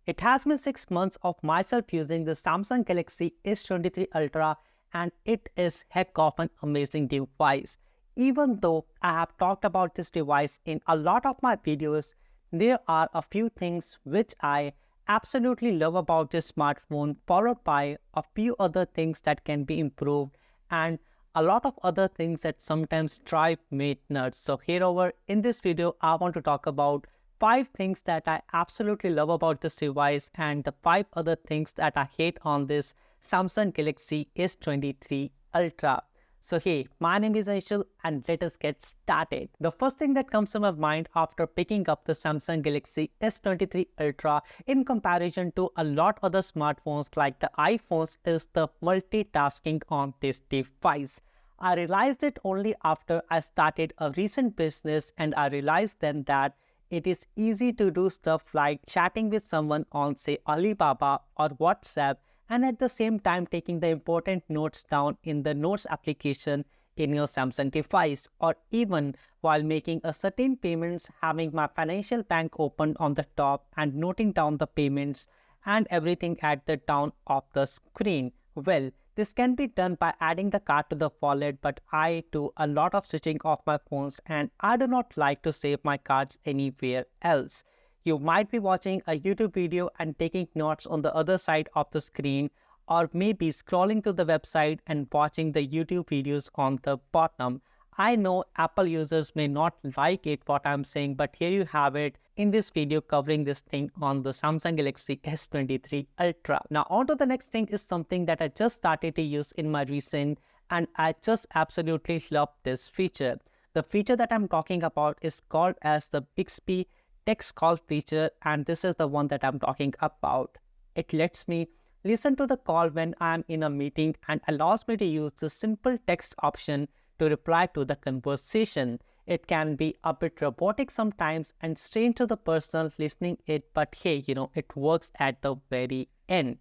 It has been 6 months of myself using the Samsung Galaxy S23 Ultra, and it is heck of an amazing device. Even though I have talked about this device in a lot of my videos, there are a few things which I absolutely love about this smartphone, followed by a few other things that can be improved, and a lot of other things that sometimes drive me nuts. So here over in this video, I want to talk about 5 things that I absolutely love about this device and the 5 other things that I hate on this Samsung Galaxy S23 Ultra. So hey, my name is Anshul and let us get started. The first thing that comes to my mind after picking up the Samsung Galaxy S23 Ultra in comparison to a lot other smartphones like the iPhones is the multitasking on this device. I realized it only after I started a recent business, and I realized then that it is easy to do stuff like chatting with someone on, say, Alibaba or WhatsApp, and at the same time taking the important notes down in the Notes application in your Samsung device, or even while making a certain payments, having my financial bank open on the top and noting down the payments and everything at the down of the screen. Well, this can be done by adding the card to the wallet, but I do a lot of switching off my phones and I do not like to save my cards anywhere else. You might be watching a YouTube video and taking notes on the other side of the screen, or maybe scrolling to the website and watching the YouTube videos on the bottom. I know Apple users may not like it what I'm saying, but here you have it in this video covering this thing on the Samsung Galaxy S23 Ultra. Now on to the next thing is something that I just started to use in my recent, and I just absolutely love this feature. The feature that I'm talking about is called as the Bixby text call feature, and this is the one that I'm talking about. It lets me listen to the call when I'm in a meeting and allows me to use the simple text option to reply to the conversation. It can be a bit robotic sometimes and strange to the person listening it, but hey, it works at the very end.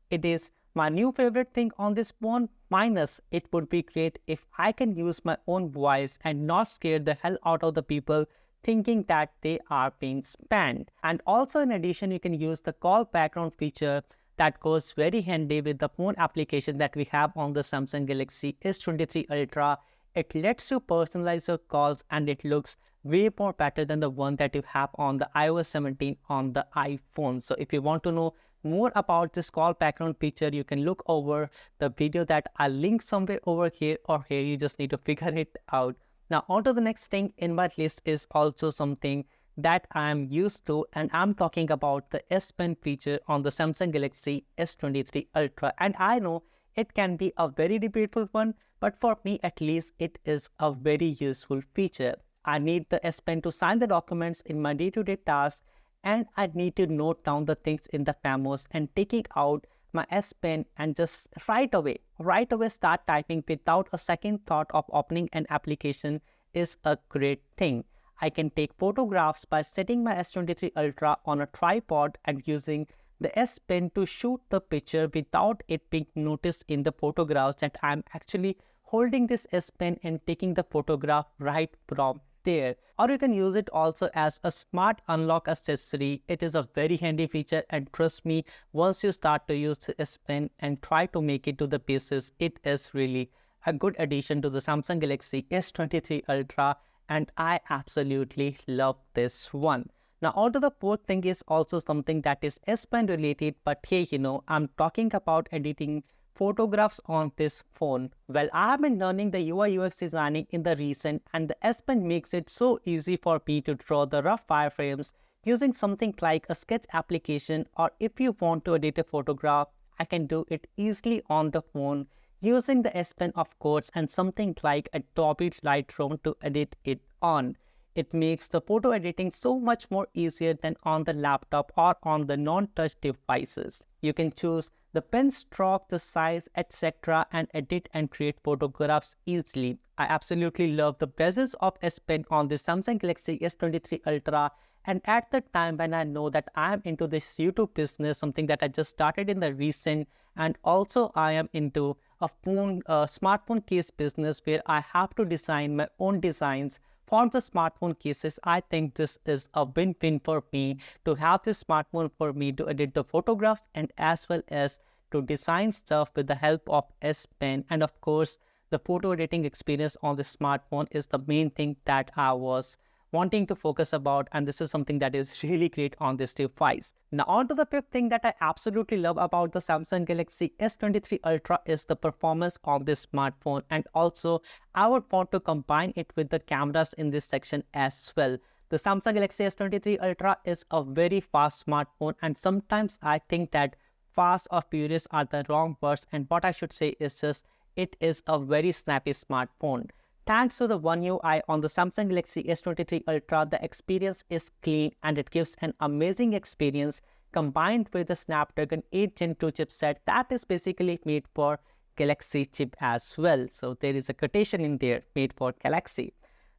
It is my new favorite thing on this phone, minus it would be great if I can use my own voice and not scare the hell out of the people thinking that they are being spammed. And also in addition, you can use the call background feature that goes very handy with the phone application that we have on the Samsung Galaxy S23 Ultra. It lets you personalize your calls and it looks way more better than the one that you have on the iOS 17 on the iPhone. So if you want to know more about this call background feature, you can look over the video that I'll link somewhere over here or here. You just need to figure it out. Now on to the next thing in my list is also something that I'm used to, and I'm talking about the S Pen feature on the Samsung Galaxy S23 Ultra. And I know it can be a very debatable one, but for me at least it is a very useful feature. I need the S Pen to sign the documents in my day-to-day tasks, and I need to note down the things in the memos, and taking out my S Pen and just right away start typing without a second thought of opening an application is a great thing. I can take photographs by setting my S23 Ultra on a tripod and using the S Pen to shoot the picture without it being noticed in the photographs that I'm actually holding this S Pen and taking the photograph right from there. Or you can use it also as a smart unlock accessory. It is a very handy feature, and trust me, once you start to use the S Pen and try to make it to the pieces, it is really a good addition to the Samsung Galaxy S23 Ultra, and I absolutely love this one. Now on to the fourth thing is also something that is S Pen related, but hey, I'm talking about editing photographs on this phone. Well, I have been learning the UI UX designing in the recent, and the S Pen makes it so easy for me to draw the rough wireframes using something like a sketch application, or if you want to edit a photograph, I can do it easily on the phone using the S Pen of course, and something like Adobe Lightroom to edit it on. It makes the photo editing so much more easier than on the laptop or on the non-touch devices. You can choose the pen stroke, the size, etc. and edit and create photographs easily. I absolutely love the presence of S Pen on the Samsung Galaxy S23 Ultra, and at the time when I know that I am into this YouTube business, something that I just started in the recent, and also I am into a smartphone case business where I have to design my own designs for the smartphone cases, I think this is a win-win for me to have this smartphone for me to edit the photographs and as well as to design stuff with the help of S Pen. And of course, the photo editing experience on the smartphone is the main thing that I was wanting to focus about, and this is something that is really great on this device. Now on to the fifth thing that I absolutely love about the Samsung Galaxy S23 Ultra is the performance of this smartphone, and also I would want to combine it with the cameras in this section as well. The Samsung Galaxy S23 Ultra is a very fast smartphone, and sometimes I think that fast or furious are the wrong words, and what I should say is just it is a very snappy smartphone. Thanks to the One UI on the Samsung Galaxy S23 Ultra, the experience is clean and it gives an amazing experience combined with the Snapdragon 8 Gen 2 chipset that is basically made for Galaxy chip as well. So there is a quotation in there, made for Galaxy.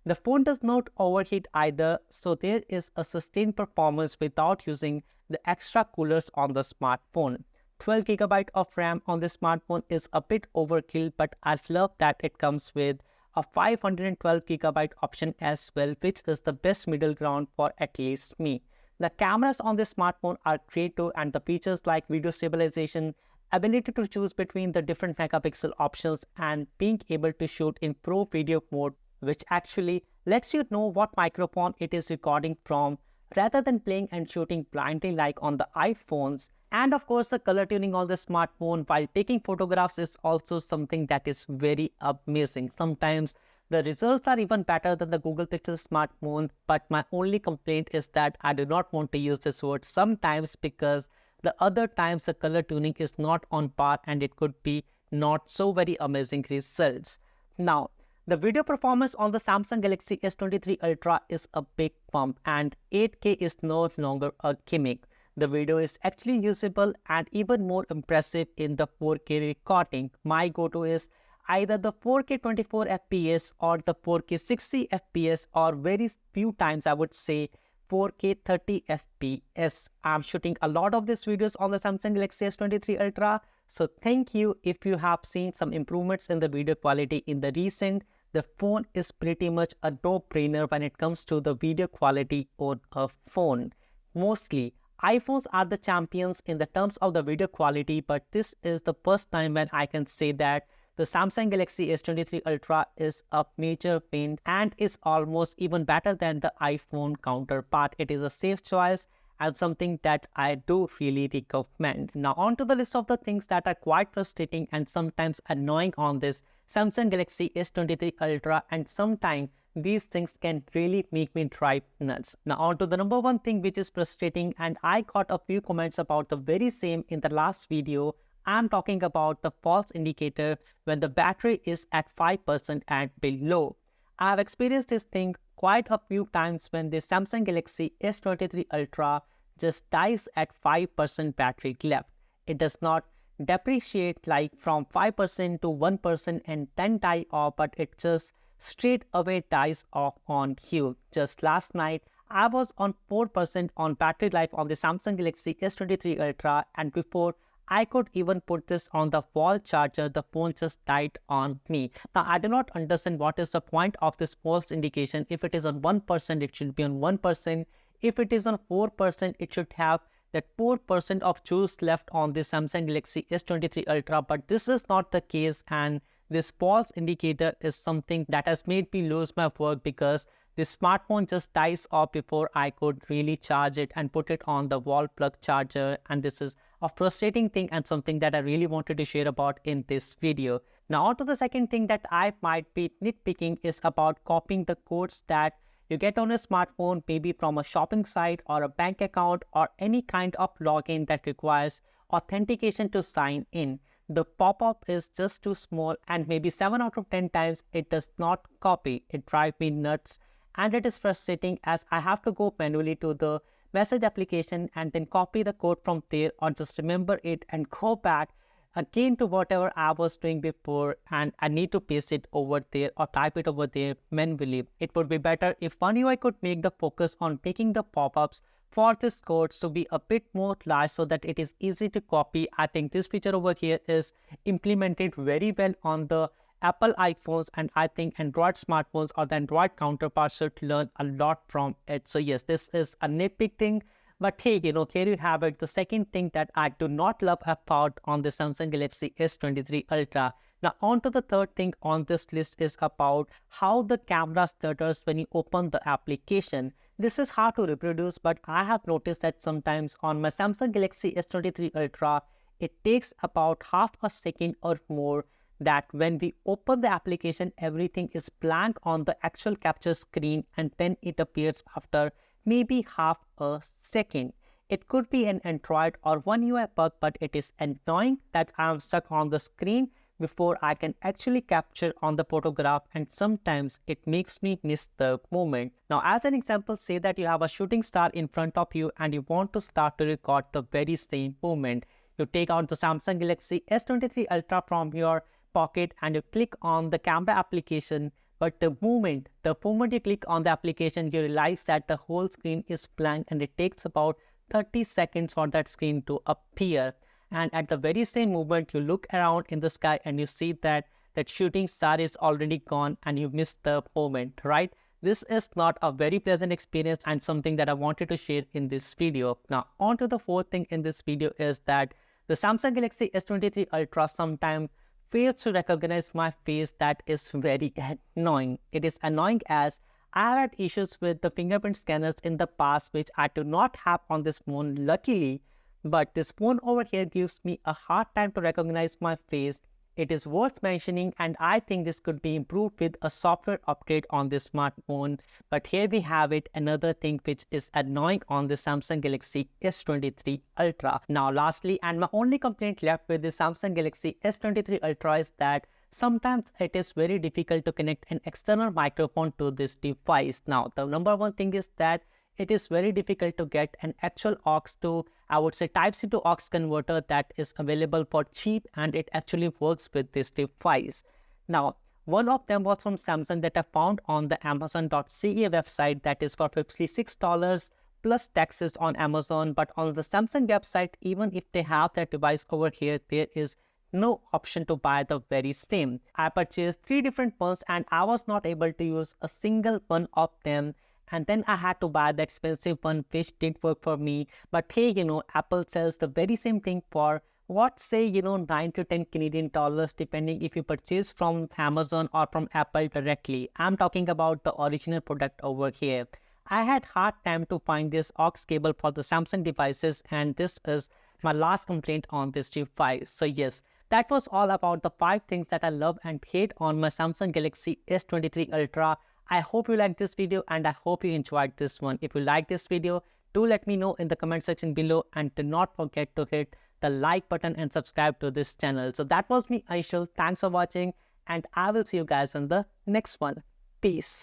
The phone does not overheat either, so there is a sustained performance without using the extra coolers on the smartphone. 12GB of RAM on the smartphone is a bit overkill, but I love that it comes with a 512GB option as well, which is the best middle ground for at least me. The cameras on this smartphone are great too, and the features like video stabilization, ability to choose between the different megapixel options, and being able to shoot in pro video mode, which actually lets you know what microphone it is recording from rather than playing and shooting blindly like on the iPhones. And of course, the color tuning on the smartphone while taking photographs is also something that is very amazing. Sometimes the results are even better than the Google Pixel smartphone, but my only complaint is that I do not want to use this word sometimes, because the other times the color tuning is not on par and it could be not so very amazing results. Now, the video performance on the Samsung Galaxy S23 Ultra is a big pump, and 8K is no longer a gimmick. The video is actually usable and even more impressive in the 4K recording. My go-to is either the 4K 24 FPS or the 4K 60 FPS, or very few times I would say 4K 30 FPS. I'm shooting a lot of these videos on the Samsung Galaxy S23 Ultra, so thank you if you have seen some improvements in the video quality in the recent. The phone is pretty much a no-brainer when it comes to the video quality on a phone. Mostly, iPhones are the champions in the terms of the video quality, but this is the first time when I can say that the Samsung Galaxy S23 Ultra is a major win and is almost even better than the iPhone counterpart. It is a safe choice and something that I do really recommend. Now on to the list of the things that are quite frustrating and sometimes annoying on this Samsung Galaxy S23 Ultra, and sometimes these things can really make me drive nuts. Now on to the number one thing which is frustrating, and I got a few comments about the very same in the last video. I'm talking about the false indicator when the battery is at 5% and below. I have experienced this thing quite a few times when the Samsung Galaxy S23 Ultra just dies at 5% battery left. It does not depreciate like from 5% to 1% and then die off, but it just straight away dies off on you. Just last night, I was on 4% on battery life on the Samsung Galaxy S23 Ultra, and before I could even put this on the wall charger, the phone just died on me. Now, I do not understand what is the point of this false indication. If it is on 1%, it should be on 1%. If it is on 4%, it should have that 4% of juice left on the Samsung Galaxy S23 Ultra. But this is not the case, and this false indicator is something that has made me lose my work, because this smartphone just dies off before I could really charge it and put it on the wall plug charger. And this is a frustrating thing and something that I really wanted to share about in this video. Now on to the second thing that I might be nitpicking is about copying the codes that you get on a smartphone, maybe from a shopping site or a bank account or any kind of login that requires authentication to sign in. The pop-up is just too small, and maybe 7 out of 10 times it does not copy. It drives me nuts, and it is frustrating as I have to go manually to the message application and then copy the code from there, or just remember it and go back again to whatever I was doing before, and I need to paste it over there or type it over there manually. It would be better if One UI could make the focus on making the pop-ups for this codes to be a bit more large so that it is easy to copy. I think this feature over here is implemented very well on the Apple iPhones, and I think Android smartphones or the Android counterparts should learn a lot from it. So yes, this is a nitpick thing. But hey, here you have it. The second thing that I do not love about on the Samsung Galaxy S23 Ultra. Now on to the third thing on this list is about how the camera stutters when you open the application. This is hard to reproduce, but I have noticed that sometimes on my Samsung Galaxy S23 Ultra, it takes about half a second or more that when we open the application, everything is blank on the actual capture screen and then it appears after maybe half a second. It could be an Android or One UI bug, but it is annoying that I am stuck on the screen before I can actually capture on the photograph, and sometimes it makes me miss the moment. Now as an example, say that you have a shooting star in front of you and you want to start to record the very same moment. You take out the Samsung Galaxy S23 Ultra from your pocket and you click on the camera application, but the moment you click on the application, you realize that the whole screen is blank and it takes about 30 seconds for that screen to appear. And at the very same moment, you look around in the sky and you see that shooting star is already gone and you missed the moment, right? This is not a very pleasant experience and something that I wanted to share in this video. Now, on to the fourth thing in this video is that the Samsung Galaxy S23 Ultra sometimes fails to recognize my face. That is very annoying. It is annoying as I have had issues with the fingerprint scanners in the past, which I do not have on this phone, luckily. But this phone over here gives me a hard time to recognize my face. It is worth mentioning, and I think this could be improved with a software update on this smartphone. But here we have it, another thing which is annoying on the Samsung Galaxy S23 Ultra. Now lastly, and my only complaint left with the Samsung Galaxy S23 Ultra is that sometimes it is very difficult to connect an external microphone to this device. Now the number one thing is that it is very difficult to get an actual aux to, I would say, Type-C to aux converter that is available for cheap, and it actually works with this device. Now, one of them was from Samsung that I found on the Amazon.ca website, that is for $56 plus taxes on Amazon. But on the Samsung website, even if they have that device over here, there is no option to buy the very same. I purchased 3 different ones and I was not able to use a single one of them. And then I had to buy the expensive one, which did work for me. But hey, Apple sells the very same thing for what, say, 9 to 10 Canadian dollars, depending if you purchase from Amazon or from Apple directly. I'm talking about the original product over here. I had hard time to find this aux cable for the Samsung devices, and this is my last complaint on this device. So yes, that was all about the 5 things that I love and hate on my Samsung Galaxy S23 Ultra. I hope you liked this video and I hope you enjoyed this one. If you like this video, do let me know in the comment section below, and do not forget to hit the like button and subscribe to this channel. So that was me, Aishul. Thanks for watching, and I will see you guys in the next one. Peace.